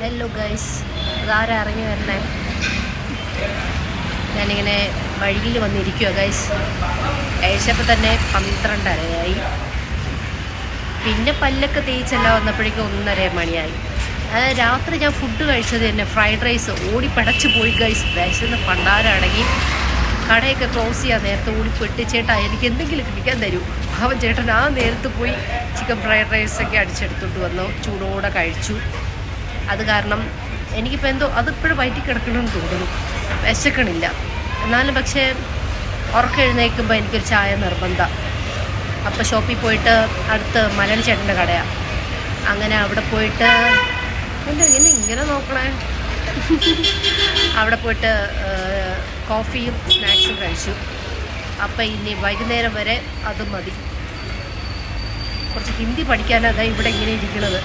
Hello guys, അതാരാ ഇറങ്ങി വരണേ? ഞാനിങ്ങനെ വഴിയിൽ വന്നിരിക്കുക ഗൈസ്. കഴിച്ചപ്പോൾ തന്നെ 12:30 പിന്നെ പല്ലൊക്കെ തേച്ചെല്ലാം വന്നപ്പോഴേക്കും 1:30 മണിയായി. രാത്രി ഞാൻ ഫുഡ് കഴിച്ചത് തന്നെ ഫ്രൈഡ് റൈസ്. ഓടി പടച്ചു പോയി ഗൈസ്. വിശന്ന് പണ്ടാരടങ്ങി. കടയൊക്കെ ക്ലോസ് ചെയ്യാൻ നേരത്തെ ഓടിപ്പെട്ട് ചേട്ടാ എനിക്ക് എന്തെങ്കിലും കഴിക്കാൻ തരൂ. അവൻ ചേട്ടൻ ആ നേരത്ത് പോയി ചിക്കൻ ഫ്രൈഡ് റൈസൊക്കെ അടിച്ചെടുത്തോട്ട് വന്നു. ചൂടോടെ കഴിച്ചു. അത് കാരണം എനിക്കിപ്പോൾ എന്തോ അതിപ്പോഴും വയറ്റി കിടക്കണമെന്ന് തോന്നുന്നു. വിശക്കണില്ല. എന്നാലും പക്ഷേ ഉറക്കം എഴുന്നേൽക്കുമ്പോൾ എനിക്കൊരു ചായ നിർബന്ധം. അപ്പോൾ ഷോപ്പിൽ പോയിട്ട് അടുത്ത് മലൻ ചേട്ടൻ്റെ കടയാണ്. അങ്ങനെ അവിടെ പോയിട്ട് ഇങ്ങനെ നോക്കണേ അവിടെ പോയിട്ട് കോഫിയും സ്നാക്സും കഴിച്ചു. അപ്പം ഇനി വൈകുന്നേരം വരെ അത് മതി. കുറച്ച് ഹിന്ദി പഠിക്കാനാണ് ഇവിടെ ഇങ്ങനെ ഇരിക്കുന്നത്.